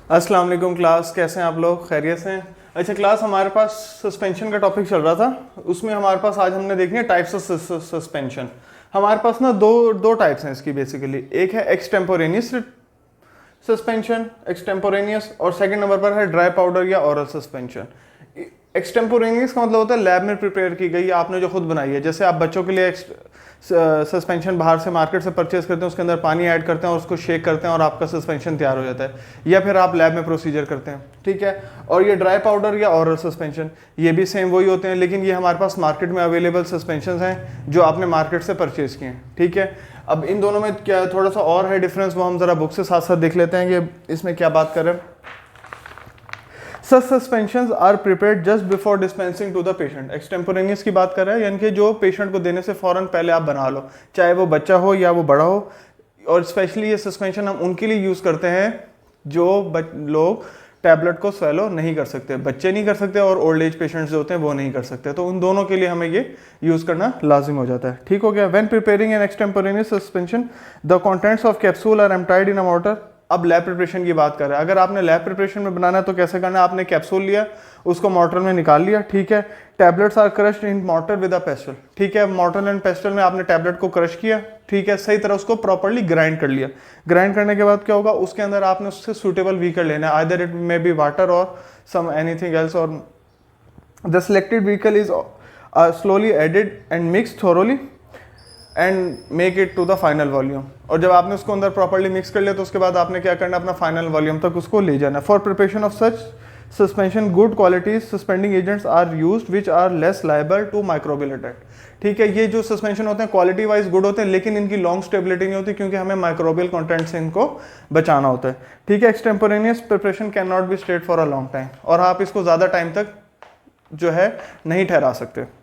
अस्सलाम वालेकुम क्लास, कैसे हैं आप लोग? खैरियत से हैं? अच्छा क्लास, हमारे पास सस्पेंशन का टॉपिक चल रहा था, उसमें हमारे पास आज हमने देखनी है टाइप्स ऑफ सस्पेंशन। हमारे पास ना दो टाइप्स हैं इसकी बेसिकली। एक है एक्सटेम्पोरेनियस सस्पेंशन, एक्सटेम्पोरेनियस, और सेकंड नंबर पर है ड्राई पाउडर या ओरल सस्पेंशन। एक्सटेम्पोरेनियस का मतलब होता है लैब में प्रिपेयर की गई, आपने जो खुद बनाई है। जैसे आप बच्चों के लिए सस्पेंशन बाहर से मार्केट से परचेज करते हैं, उसके अंदर पानी ऐड करते हैं और उसको शेक करते हैं और आपका सस्पेंशन तैयार हो जाता है, या फिर आप लैब में प्रोसीजर करते हैं, ठीक है। और ये ड्राई पाउडर या ओरल सस्पेंशन, ये भी सेम वही होते हैं, लेकिन ये हमारे पास मार्केट में अवेलेबल सस्पेंशन हैं जो आपने मार्केट से परचेज किए हैं, ठीक है। अब इन दोनों में क्या थोड़ा सा और है डिफरेंस, वो हम जरा बुक से साथ साथ देख लेते हैं कि इसमें क्या बात कर रहे हैं। Such suspensions are prepared just before dispensing to the patient। एक्सटेम्पोरेनियस की बात कर रहे हैं, यानी कि जो पेशेंट को देने से फ़ौरन पहले आप बना लो, चाहे वो बच्चा हो या वो बड़ा हो। और स्पेशली ये सस्पेंशन हम उनके लिए यूज़ करते हैं जो लोग टैबलेट को स्वेलो नहीं कर सकते, बच्चे नहीं कर सकते और ओल्ड एज पेशेंट्स जो होते हैं वो नहीं कर सकते, तो उन दोनों के लिए हमें ये यूज़ करना लाजिम हो जाता है, ठीक हो गया। When preparing an extemporaneous suspension the contents of capsule are emptied in a water. अब लैब प्रिपरेशन की बात कर रहे हैं, अगर आपने लैब प्रिपरेशन में बनाना है तो कैसे करना है, आपने कैप्सूल लिया, उसको मॉर्टर में निकाल लिया, ठीक है। Tablets are crushed in mortar with a pestle, ठीक है। मॉर्टर एंड पेस्टल में आपने टैबलेट को क्रश किया, ठीक है, सही तरह उसको प्रॉपर्ली ग्राइंड कर लिया। ग्राइंड करने के बाद क्या होगा, उसके अंदर आपने उससे सूटेबल व्हीकल लेना है, either it may be water or some anything else, और the selected vehicle is slowly added and mix thoroughly and make it to the final volume. और जब आपने उसको अंदर प्रॉपर्ली मिक्स कर लिया तो उसके बाद आपने क्या करना है, अपना फाइनल वॉल्यूम तक उसको ले जाना है। For preparation of such suspension good quality suspending agents are used which are less liable to microbial attack, ठीक है। ये जो सस्पेंशन होते हैं क्वालिटी वाइज गुड होते हैं, लेकिन इनकी लॉन्ग स्टेबिलिटी नहीं होती क्योंकि हमें माइक्रोबियल कंटेंट से इनको बचाना होता है, ठीक है। Extemporaneous preparation can not be stayed for a long time, और आप इसको ज़्यादा टाइम तक जो है नहीं ठहरा सकते।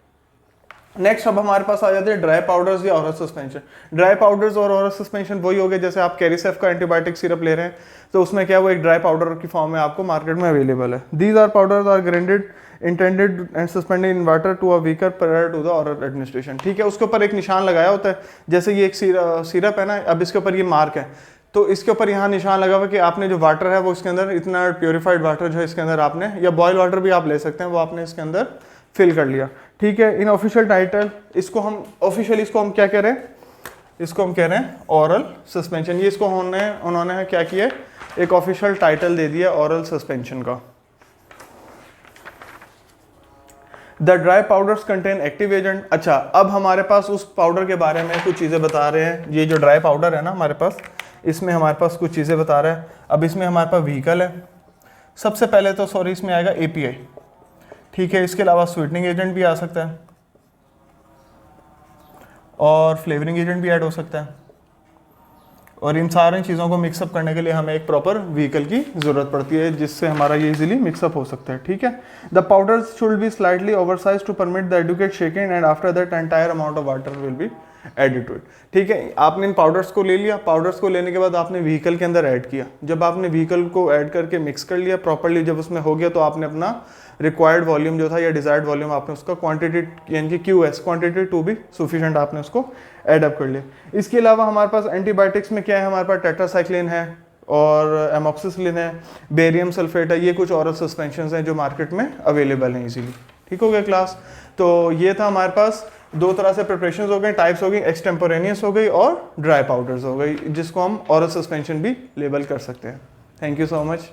नेक्स्ट अब हमारे पास आ जाते हैं ड्राई पाउडर्स या ओरल सस्पेंशन। ड्राई पाउडर्स और ओरल सस्पेंशन वही हो गए, जैसे आप कैरिसेफ का एंटीबायोटिक सिरप ले रहे हैं तो उसमें क्या वो एक ड्राई पाउडर की फॉर्म में आपको मार्केट में अवेलेबल है। These are powders are grinded intended and suspended in water to a beaker prior to the oral administration, ठीक है। उसके ऊपर एक निशान लगाया होता है, जैसे ये एक सिरप है ना, अब इसके ऊपर ये मार्क है तो इसके ऊपर यहाँ निशान लगा हुआ कि आपने जो वाटर है वो इसके अंदर इतना प्योरीफाइड वाटर जो है इसके अंदर आपने, या बॉयल वाटर भी आप ले सकते हैं, वो आपने इसके अंदर फिल कर लिया, ठीक है। इन ऑफिशियल टाइटल इसको हम क्या कह रहे हैं, इसको हम कह रहे हैं ओरल सस्पेंशन। ये इसको उन्होंने क्या किया, एक ऑफिशियल टाइटल दे दिया ओरल सस्पेंशन का। The dry powders contain active agent. अच्छा, अब हमारे पास उस पाउडर के बारे में कुछ चीज़ें बता रहे हैं। ये जो ड्राई पाउडर है ना हमारे पास, इसमें हमारे पास कुछ चीज़ें बता रहा है। अब इसमें हमारे पास व्हीकल है, सबसे पहले तो इसमें आएगा एपीआई, ठीक है। इसके अलावा स्वीटनिंग एजेंट भी आ सकता है और फ्लेवरिंग एजेंट भी ऐड हो सकता है, और इन सारी चीज़ों को मिक्सअप करने के लिए हमें एक प्रॉपर व्हीकल की ज़रूरत पड़ती है जिससे हमारा ये इजीली मिक्सअप हो सकता है, ठीक है। The powders should be slightly oversize to permit the adequate shaking and after that entire amount of water will be added to it, ठीक है। आपने इन पाउडर्स को ले लिया, पाउडर्स को लेने के बाद आपने व्हीकल के अंदर ऐड किया। जब आपने व्हीकल को ऐड करके मिक्स कर लिया प्रॉपर्ली, जब उसमें हो गया तो आपने अपना रिक्वायर्ड वॉल्यूम जो था या डिजायर्ड वॉल्यूम आपने उसका क्वांटिटी यानी कि QS quantity to be sufficient आपने उसको ऐड अप कर लिया। इसके अलावा हमारे पास एंटीबायोटिक्स में क्या है, हमारे पास टेट्रासाइक्लिन है और एमोक्सिसिलिन है, बेरियम सल्फेट है, ये कुछ ओरल सस्पेंशन हैं जो मार्केट में अवेलेबल हैं इजीली, ठीक हो गया क्लास। तो ये था हमारे पास दो तरह से प्रिपरेशन हो गए, टाइप्स हो गई, एक्सटेम्पोरेनियस हो गई और ड्राई पाउडर्स हो गई, जिसको हम ओरल सस्पेंशन भी लेबल कर सकते हैं। Thank you so much.